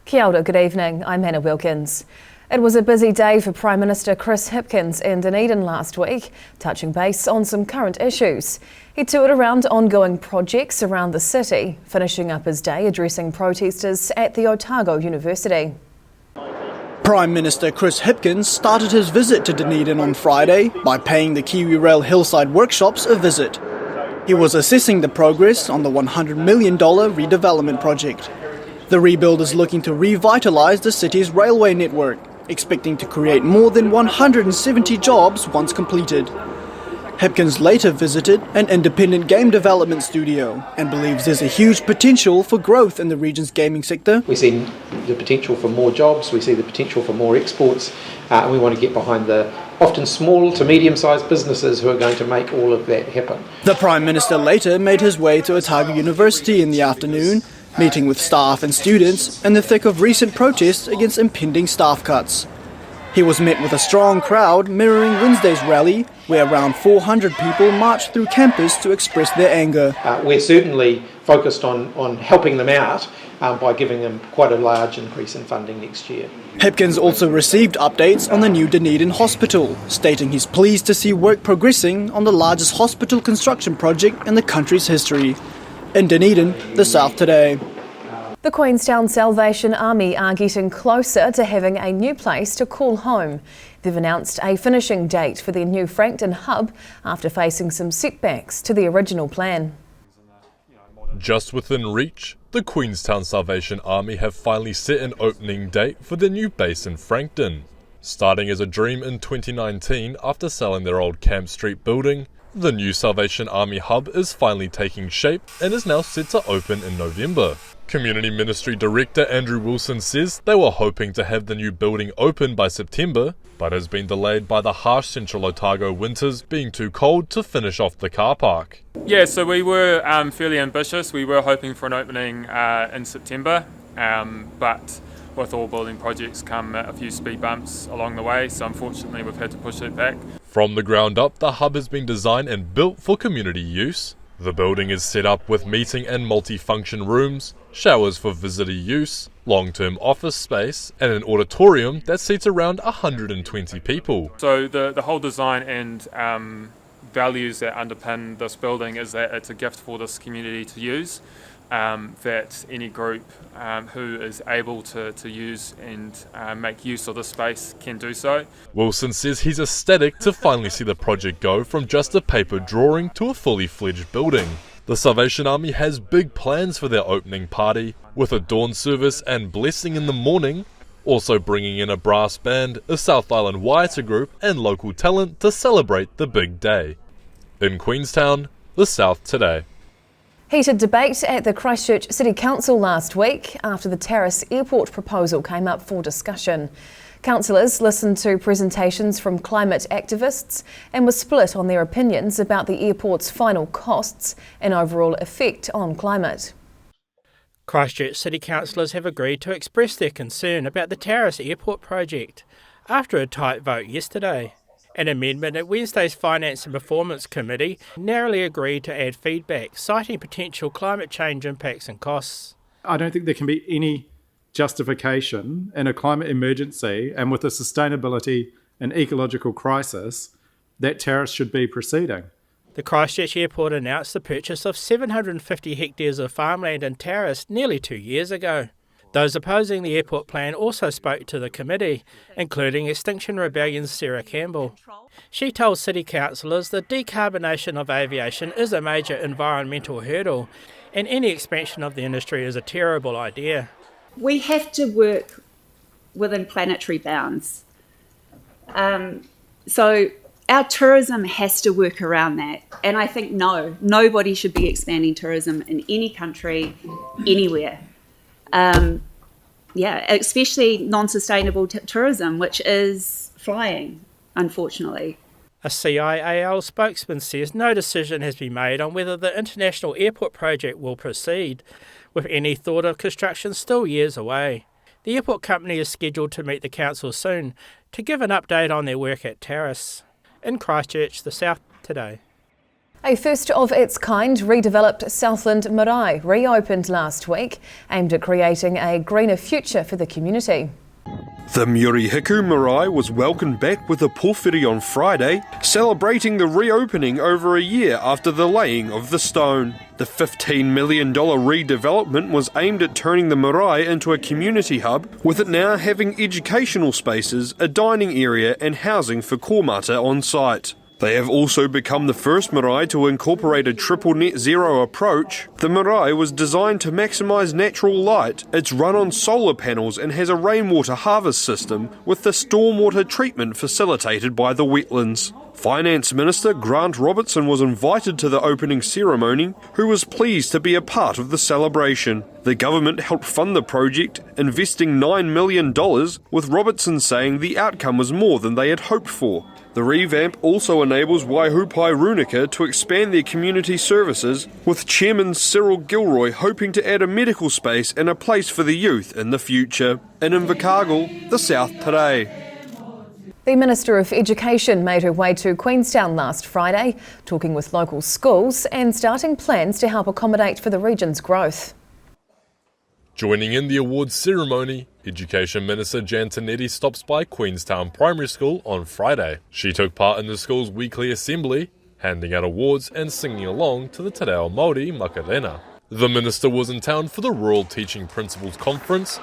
Kia ora, good evening. I'm Hannah Wilkins. It was a busy day for Prime Minister Chris Hipkins in Dunedin last week, touching base on some current issues. He toured around ongoing projects around the city, finishing up his day addressing protesters at the Otago University. Prime Minister Chris Hipkins started his visit to Dunedin on Friday by paying the KiwiRail Hillside Workshops a visit. He was assessing the progress on the $100 million redevelopment project. The rebuild is looking to revitalise the city's railway network, expecting to create more than 170 jobs once completed. Hipkins later visited an independent game development studio and believes there's a huge potential for growth in the region's gaming sector. We see the potential for more jobs, we see the potential for more exports, and we want to get behind the often small to medium-sized businesses who are going to make all of that happen. The Prime Minister later made his way to Otago University in the afternoon, meeting with staff and students in the thick of recent protests against impending staff cuts. He was met with a strong crowd mirroring Wednesday's rally, where around 400 people marched through campus to express their anger. We're certainly focused on helping them out by giving them quite a large increase in funding next year. Hipkins also received updates on the new Dunedin hospital, stating he's pleased to see work progressing on the largest hospital construction project in the country's history. In Dunedin, the South today. The Queenstown Salvation Army are getting closer to having a new place to call home. They've announced a finishing date for their new Frankton hub after facing some setbacks to the original plan. Just within reach, the Queenstown Salvation Army have finally set an opening date for their new base in Frankton. Starting as a dream in 2019 after selling their old Camp Street building, the new Salvation Army hub is finally taking shape and is now set to open in November. Community Ministry Director Andrew Wilson says they were hoping to have the new building open by September, but has been delayed by the harsh central Otago winters being too cold to finish off the car park. Yeah, so we were fairly ambitious. We were hoping for an opening in September, but with all building projects come a few speed bumps along the way, so unfortunately we've had to push it back. From the ground up, the hub has been designed and built for community use. The building is set up with meeting and multi-function rooms, showers for visitor use, long-term office space, and an auditorium that seats around 120 people. So the whole design and values that underpin this building is that it's a gift for this community to use, that any group who is able to use and make use of the space can do so. Wilson says he's ecstatic to finally see the project go from just a paper drawing to a fully fledged building. The Salvation Army has big plans for their opening party, with a dawn service and blessing in the morning, also bringing in a brass band, a South Island Waiata group and local talent to celebrate the big day. In Queenstown, the South today. Heated debate at the Christchurch City Council last week after the Terrace Airport proposal came up for discussion. Councillors listened to presentations from climate activists and were split on their opinions about the airport's final costs and overall effect on climate. Christchurch City Councillors have agreed to express their concern about the Terrace Airport project after a tight vote yesterday. An amendment at Wednesday's Finance and Performance Committee narrowly agreed to add feedback, citing potential climate change impacts and costs. I don't think there can be any justification in a climate emergency and with a sustainability and ecological crisis that Terrace should be proceeding. The Christchurch Airport announced the purchase of 750 hectares of farmland in Terrace nearly 2 years ago. Those opposing the airport plan also spoke to the committee, including Extinction Rebellion's Sarah Campbell. She told city councillors that decarbonation of aviation is a major environmental hurdle and any expansion of the industry is a terrible idea. We have to work within planetary bounds. So our tourism has to work around that. And I think nobody should be expanding tourism in any country, anywhere. Especially non-sustainable tourism, which is flying, unfortunately. A CIAL spokesman says no decision has been made on whether the international airport project will proceed, with any thought of construction still years away. The airport company is scheduled to meet the council soon to give an update on their work at Terrace. In Christchurch, the South today. A first of its kind redeveloped Southland marae reopened last week, aimed at creating a greener future for the community. The Murihiku marae was welcomed back with a pōwhiri on Friday, celebrating the reopening over a year after the laying of the stone. The $15 million redevelopment was aimed at turning the marae into a community hub, with it now having educational spaces, a dining area and housing for kōmata on site. They have also become the first marae to incorporate a triple net zero approach. The marae was designed to maximise natural light. It's run on solar panels and has a rainwater harvest system with the stormwater treatment facilitated by the wetlands. Finance Minister Grant Robertson was invited to the opening ceremony, who was pleased to be a part of the celebration. The government helped fund the project, investing $9 million, with Robertson saying the outcome was more than they had hoped for. The revamp also enables Waihupai Runika to expand their community services, with Chairman Cyril Gilroy hoping to add a medical space and a place for the youth in the future. In Invercargill, the South today. The Minister of Education made her way to Queenstown last Friday, talking with local schools and starting plans to help accommodate for the region's growth. Joining in the awards ceremony, Education Minister Jan Tinetti stops by Queenstown Primary School on Friday. She took part in the school's weekly assembly, handing out awards and singing along to the Te Reo Māori Macarena. The Minister was in town for the Rural Teaching Principals Conference,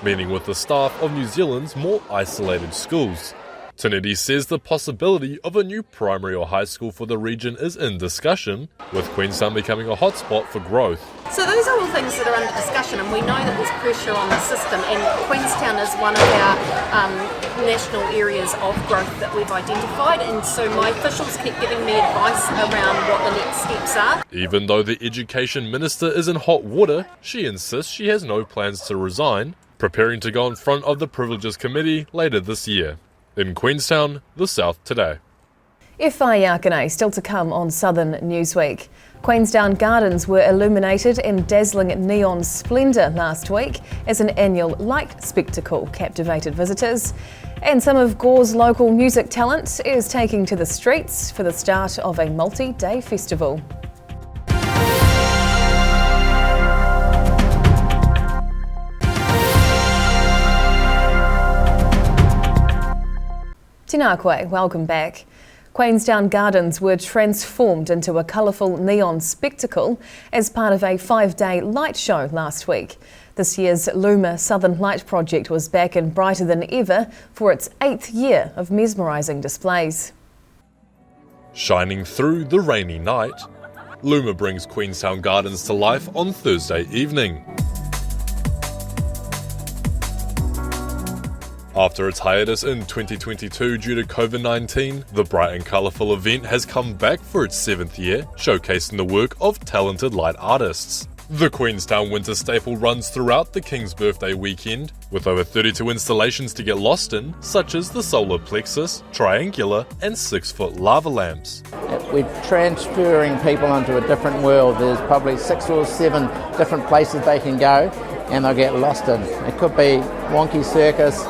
meeting with the staff of New Zealand's more isolated schools. Tinetti says the possibility of a new primary or high school for the region is in discussion, with Queenstown becoming a hotspot for growth. So those are all things that are under discussion, and we know that there's pressure on the system, and Queenstown is one of our national areas of growth that we've identified, and so my officials keep giving me advice around what the next steps are. Even though the Education Minister is in hot water, she insists she has no plans to resign, preparing to go in front of the Privileges Committee later this year. In Queenstown, the South today. Whaiakane still to come on Southern Newsweek. Queenstown Gardens were illuminated in dazzling neon splendour last week as an annual light spectacle captivated visitors. And some of Gore's local music talent is taking to the streets for the start of a multi-day festival. Tēnā koe, welcome back. Queenstown Gardens were transformed into a colourful neon spectacle as part of a 5-day light show last week. This year's Luma Southern Light project was back and brighter than ever for its 8th year of mesmerising displays. Shining through the rainy night, Luma brings Queenstown Gardens to life on Thursday evening. After its hiatus in 2022 due to COVID-19, the bright and colourful event has come back for its 7th year, showcasing the work of talented light artists. The Queenstown winter staple runs throughout the King's Birthday weekend, with over 32 installations to get lost in, such as the solar plexus, triangular and 6-foot lava lamps. We're transferring people onto a different world. There's probably 6 or 7 different places they can go and they'll get lost in. It could be Wonky Circus,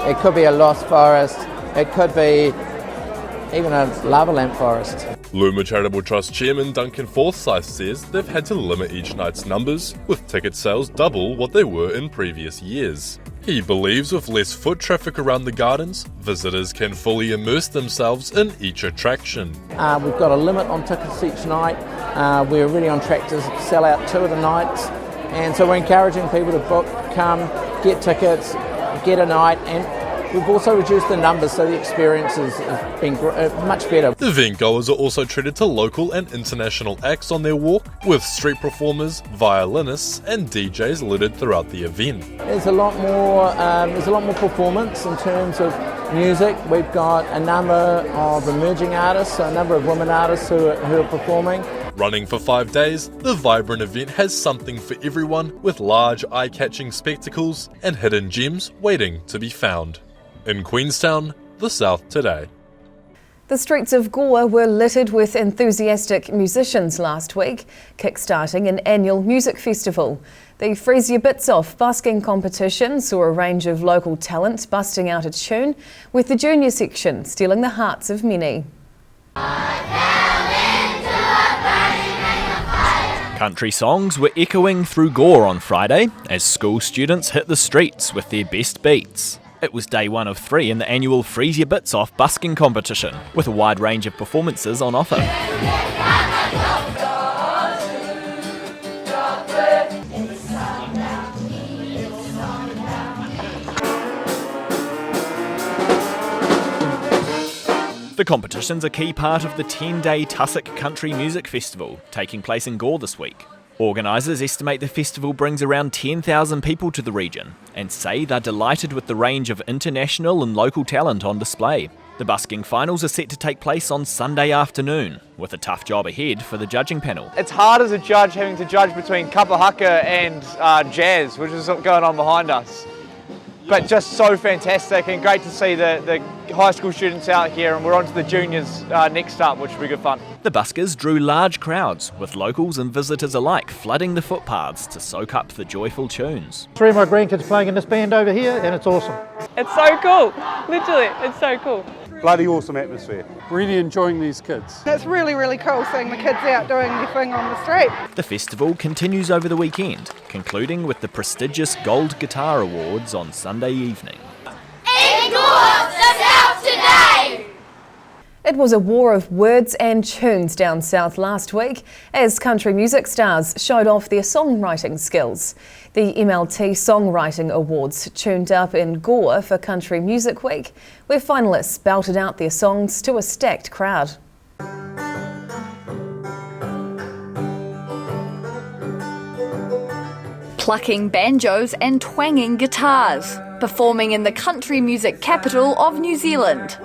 it could be a lost forest, it could be even a lava lamp forest. Luma Charitable Trust Chairman Duncan Forsyth says they've had to limit each night's numbers, with ticket sales double what they were in previous years. He believes with less foot traffic around the gardens, visitors can fully immerse themselves in each attraction. We've got a limit on tickets each night. We're really on track to sell out 2 of the nights, and so we're encouraging people to book, come, get tickets, get a night, and we've also reduced the numbers so the experience has been much better. The event goers are also treated to local and international acts on their walk, with street performers, violinists and DJs littered throughout the event. There's a lot more performance in terms of music. We've got a number of emerging artists, a number of women artists who are performing. Running for 5 days, the vibrant event has something for everyone, with large eye-catching spectacles and hidden gems waiting to be found. In Queenstown, the South today. The streets of Gore were littered with enthusiastic musicians last week, kick-starting an annual music festival. The Freeze Your Bits Off busking competition saw a range of local talent busting out a tune, with the junior section stealing the hearts of many. I fell into a Country songs were echoing through Gore on Friday as school students hit the streets with their best beats. It was day 1 of 3 in the annual Freeze Your Bits Off busking competition, with a wide range of performances on offer. The competition's a key part of the 10-day Tussock Country Music Festival, taking place in Gore this week. Organisers estimate the festival brings around 10,000 people to the region, and say they're delighted with the range of international and local talent on display. The busking finals are set to take place on Sunday afternoon, with a tough job ahead for the judging panel. It's hard as a judge having to judge between kapa haka and jazz, which is going on behind us. But just so fantastic and great to see the high school students out here, and we're on to the juniors next up, which will be good fun. The buskers drew large crowds, with locals and visitors alike flooding the footpaths to soak up the joyful tunes. 3 of my grandkids playing in this band over here, and it's awesome. It's so cool, literally, it's so cool. Bloody awesome atmosphere. Really enjoying these kids. It's really, really cool seeing the kids out doing their thing on the street. The festival continues over the weekend, concluding with the prestigious Gold Guitar Awards on Sunday evening. In Gore, the South today! It was a war of words and tunes down south last week as country music stars showed off their songwriting skills. The MLT Songwriting Awards tuned up in Gore for Country Music Week, where finalists belted out their songs to a stacked crowd. Plucking banjos and twanging guitars, performing in the country music capital of New Zealand.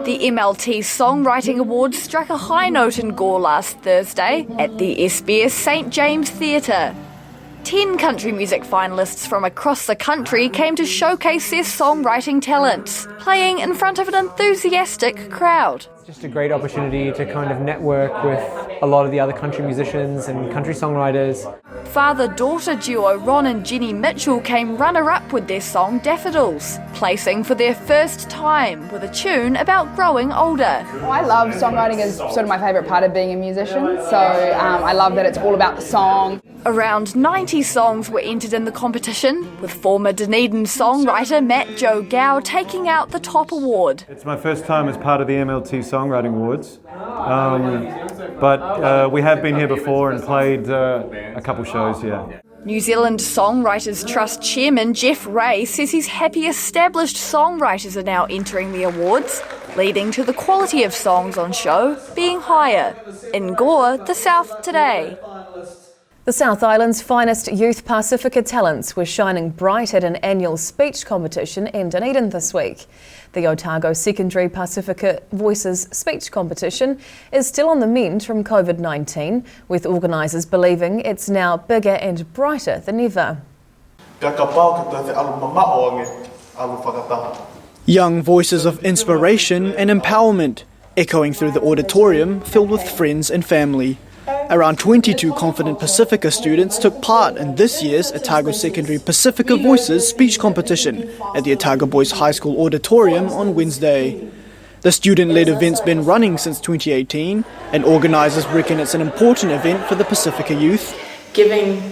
The MLT Songwriting Awards struck a high note in Gore last Thursday at the SBS St James Theatre. 10 country music finalists from across the country came to showcase their songwriting talents, playing in front of an enthusiastic crowd. Just a great opportunity to kind of network with a lot of the other country musicians and country songwriters. Father-daughter duo Ron and Jenny Mitchell came runner-up with their song Daffodils, placing for their first time with a tune about growing older. I love songwriting as sort of my favourite part of being a musician, so I love that it's all about the song. Around 90 songs were entered in the competition, with former Dunedin songwriter Matt Joe Gow taking out the top award. It's my first time as part of the MLT Songwriting Awards, but we have been here before and played a couple shows here. New Zealand Songwriters Trust Chairman Jeff Ray says he's happy established songwriters are now entering the awards, leading to the quality of songs on show being higher. In Gore, the South today. The South Island's finest youth Pasifika talents were shining bright at an annual speech competition in Dunedin this week. The Otago Secondary Pasifika Voices speech competition is still on the mend from COVID-19, with organisers believing it's now bigger and brighter than ever. Young voices of inspiration and empowerment echoing through the auditorium filled with friends and family. Around 22 confident Pasifika students took part in this year's Otago Secondary Pasifika Voices speech competition at the Otago Boys High School auditorium on Wednesday. The student-led event's been running since 2018, and organisers reckon it's an important event for the Pasifika youth. Giving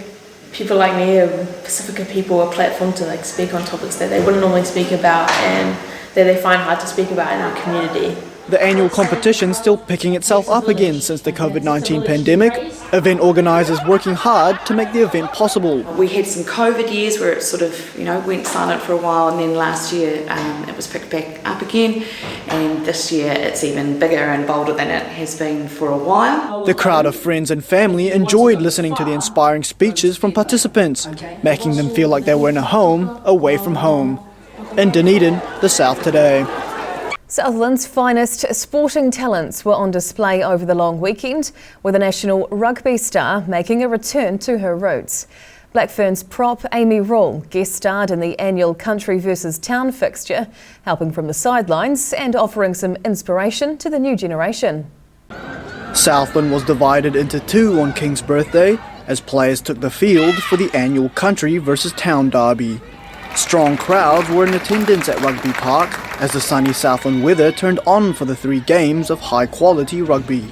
people like me, Pasifika people, a platform to speak on topics that they wouldn't normally speak about and that they find hard to speak about in our community. The annual competition still picking itself up again since the COVID-19 pandemic. Event organisers working hard to make the event possible. We had some COVID years where it sort of, went silent for a while, and then last year it was picked back up again, and this year it's even bigger and bolder than it has been for a while. The crowd of friends and family enjoyed listening to the inspiring speeches from participants, making them feel like they were in a home away from home. In Dunedin, the South today. Southland's finest sporting talents were on display over the long weekend, with a national rugby star making a return to her roots. Blackfern's prop Amy Rule guest-starred in the annual Country vs Town fixture, helping from the sidelines and offering some inspiration to the new generation. Southland was divided into two on King's birthday as players took the field for the annual Country vs Town derby. Strong crowds were in attendance at Rugby Park as the sunny Southland weather turned on for the 3 games of high-quality rugby.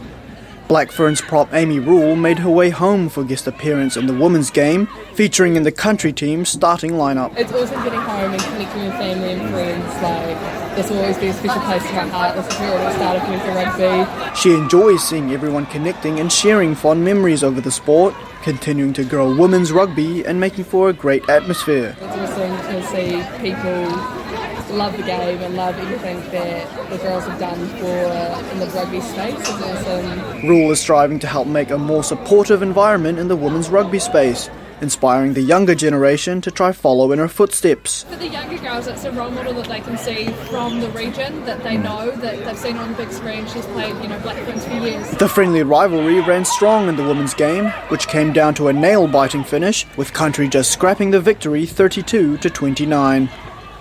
Blackfern's prop Amy Rule made her way home for guest appearance in the women's game, featuring in the country team's starting lineup. It's awesome getting home and connecting with family and friends. This will always be a special place to my heart. This is where it all started with the rugby. She enjoys seeing everyone connecting and sharing fond memories over the sport, continuing to grow women's rugby and making for a great atmosphere. It's awesome to see people love the game and love everything that the girls have done in the rugby space. It's awesome. Rule is striving to help make a more supportive environment in the women's rugby space, inspiring the younger generation to try follow in her footsteps. For the younger girls, it's a role model that they can see from the region, that they know, that they've seen on the big screen. She's played, Blackburns for years. The friendly rivalry ran strong in the women's game, which came down to a nail-biting finish, with country just scrapping the victory 32-29.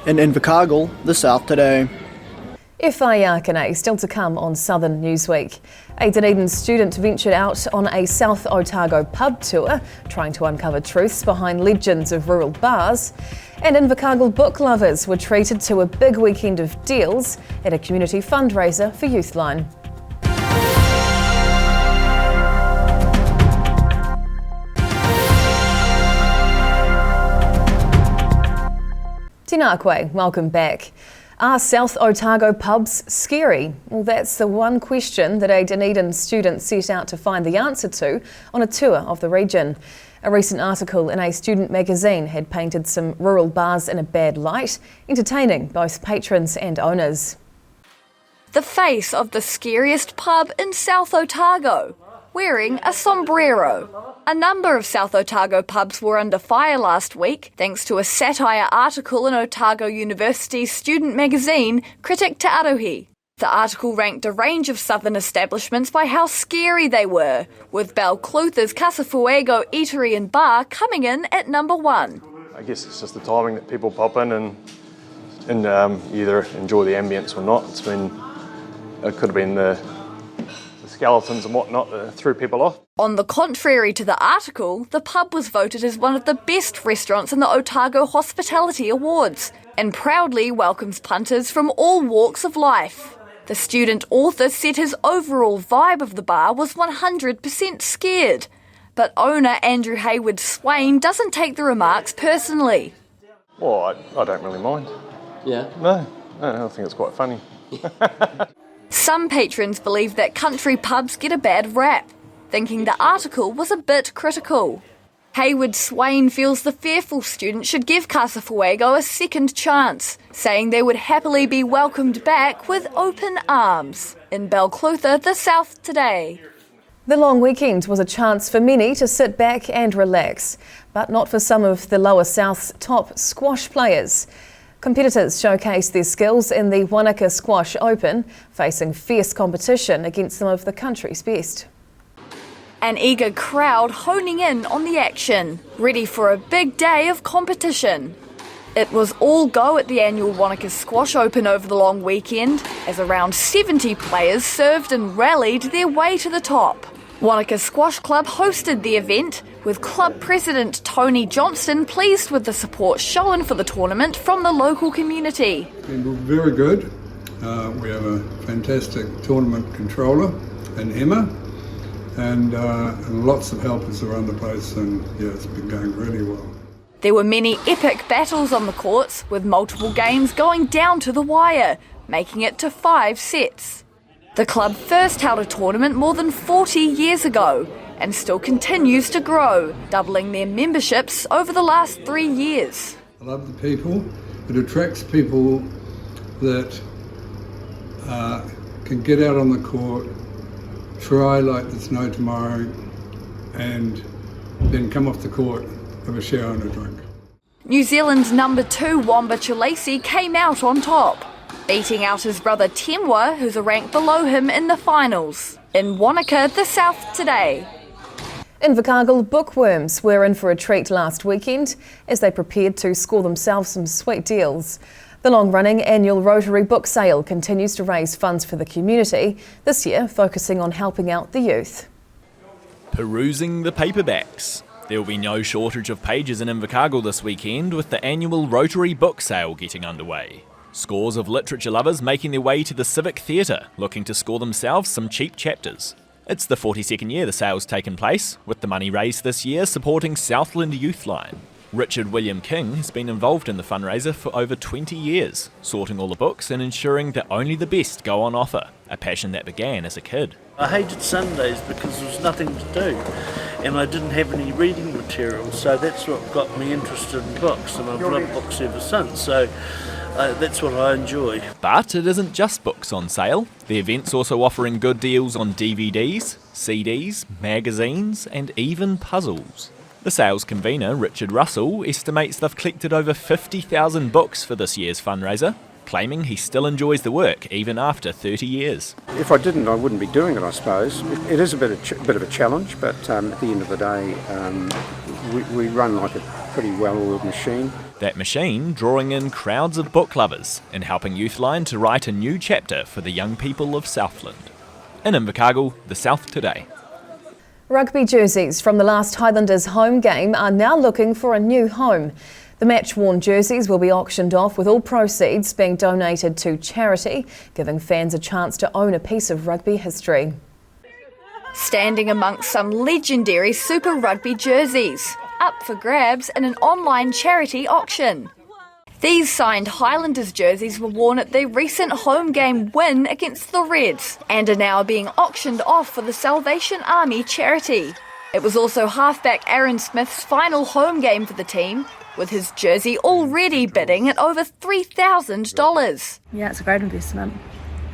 In Invercargill, the South Today. Whaiakane still to come on Southern Newsweek. A Dunedin student ventured out on a South Otago pub tour, trying to uncover truths behind legends of rural bars. And Invercargill book lovers were treated to a big weekend of deals at a community fundraiser for Youthline. Tēnā koe, welcome back. Are South Otago pubs scary? Well, that's the one question that a Dunedin student set out to find the answer to on a tour of the region. A recent article in a student magazine had painted some rural bars in a bad light, entertaining both patrons and owners. The face of the scariest pub in South Otago, wearing a sombrero. A number of South Otago pubs were under fire last week, thanks to a satire article in Otago University's student magazine, Critic Te Arohi. The article ranked a range of southern establishments by how scary they were, with Balclutha's Casa Fuego Eatery and Bar coming in at number 1. I guess it's just the timing that people pop in and either enjoy the ambience or not. It could have been the skeletons and whatnot that threw people off. On the contrary to the article, the pub was voted as one of the best restaurants in the Otago Hospitality Awards and proudly welcomes punters from all walks of life. The student author said his overall vibe of the bar was 100% scared, but owner Andrew Hayward Swain doesn't take the remarks personally. Well, I don't really mind. Yeah? No, I think it's quite funny. Some patrons believe that country pubs get a bad rap, thinking the article was a bit critical. Hayward Swain feels the fearful student should give Casa Fuego a second chance, saying they would happily be welcomed back with open arms. In Balclutha, the South Today. The long weekend was a chance for many to sit back and relax, but not for some of the Lower South's top squash players. Competitors showcased their skills in the Wanaka Squash Open, facing fierce competition against some of the country's best. An eager crowd honing in on the action, ready for a big day of competition. It was all go at the annual Wanaka Squash Open over the long weekend, as around 70 players served and rallied their way to the top. Wanaka Squash Club hosted the event, with club president Tony Johnston pleased with the support shown for the tournament from the local community. It's been very good. We have a fantastic tournament controller in Emma, and lots of helpers around the place, and it's been going really well. There were many epic battles on the courts, with multiple games going down to the wire, making it to 5 sets. The club first held a tournament more than 40 years ago and still continues to grow, doubling their memberships over the last 3 years. I love the people. It attracts people that can get out on the court, try like there's no tomorrow, and then come off the court, have a shower and a drink. New Zealand's number 2 Wamba Chilesi came out on top, beating out his brother Temwa, who's a rank below him in the finals. In Wanaka, the South Today. Invercargill bookworms were in for a treat last weekend as they prepared to score themselves some sweet deals. The long-running annual Rotary book sale continues to raise funds for the community, this year focusing on helping out the youth. Perusing the paperbacks. There will be no shortage of pages in Invercargill this weekend, with the annual Rotary book sale getting underway. Scores of literature lovers making their way to the Civic Theatre, looking to score themselves some cheap chapters. It's the 42nd year the sale's taken place, with the money raised this year supporting Southland Youthline. Richard William King has been involved in the fundraiser for over 20 years, sorting all the books and ensuring that only the best go on offer, a passion that began as a kid. I hated Sundays because there was nothing to do and I didn't have any reading material, so that's what got me interested in books, and I've loved books ever since, so that's what I enjoy. But it isn't just books on sale. The event's also offering good deals on DVDs, CDs, magazines and even puzzles. The sales convener, Richard Russell, estimates they've collected over 50,000 books for this year's fundraiser, claiming he still enjoys the work even after 30 years. If I didn't, I wouldn't be doing it, I suppose. It is a bit of a challenge, but at the end of the day, we run like a pretty well-oiled machine. That machine drawing in crowds of book lovers and helping Youthline to write a new chapter for the young people of Southland. In Invercargill, the South Today. Rugby jerseys from the last Highlanders home game are now looking for a new home. The match-worn jerseys will be auctioned off, with all proceeds being donated to charity, giving fans a chance to own a piece of rugby history. Standing amongst some legendary Super Rugby jerseys, up for grabs in an online charity auction. These signed Highlanders jerseys were worn at their recent home game win against the Reds and are now being auctioned off for the Salvation Army charity. It was also halfback Aaron Smith's final home game for the team, with his jersey already bidding at over $3,000. Yeah, it's a great investment.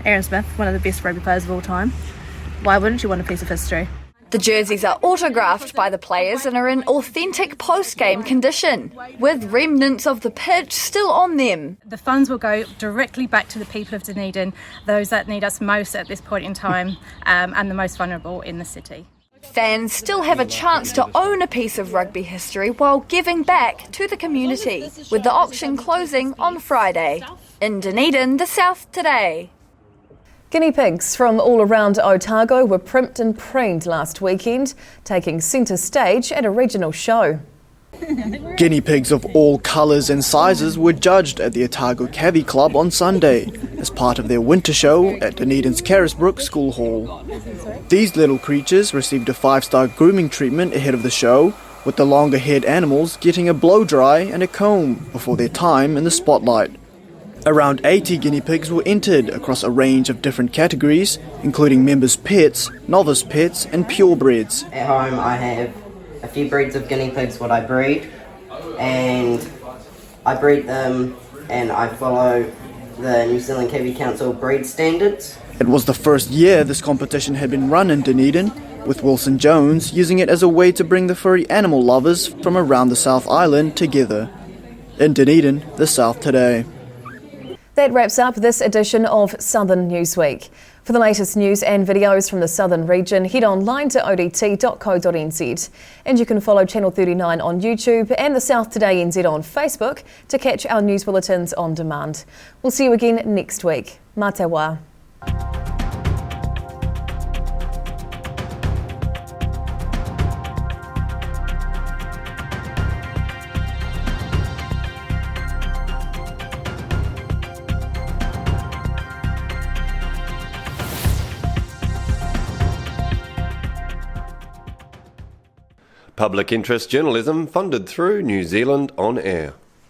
Aaron Smith, one of the best rugby players of all time. Why wouldn't you want a piece of history? The jerseys are autographed by the players and are in authentic post-game condition, with remnants of the pitch still on them. The funds will go directly back to the people of Dunedin, those that need us most at this point in time, and the most vulnerable in the city. Fans still have a chance to own a piece of rugby history while giving back to the community, with the auction closing on Friday. In Dunedin, the South Today. Guinea pigs from all around Otago were primped and preened last weekend, taking centre stage at a regional show. Guinea pigs of all colours and sizes were judged at the Otago Cavi Club on Sunday as part of their winter show at Dunedin's Carisbrook School Hall. These little creatures received a 5-star grooming treatment ahead of the show, with the longer-haired animals getting a blow-dry and a comb before their time in the spotlight. Around 80 guinea pigs were entered across a range of different categories, including members' pets, novice pets and purebreds. At home I have a few breeds of guinea pigs what I breed, and I breed them and I follow the New Zealand Kiwi Council breed standards. It was the first year this competition had been run in Dunedin, with Wilson Jones using it as a way to bring the furry animal lovers from around the South Island together. In Dunedin, the South Today. That wraps up this edition of Southern Newsweek. For the latest news and videos from the Southern region, head online to odt.co.nz. And you can follow Channel 39 on YouTube and the South Today NZ on Facebook to catch our news bulletins on demand. We'll see you again next week. Mā te wā. Public interest journalism funded through New Zealand On Air.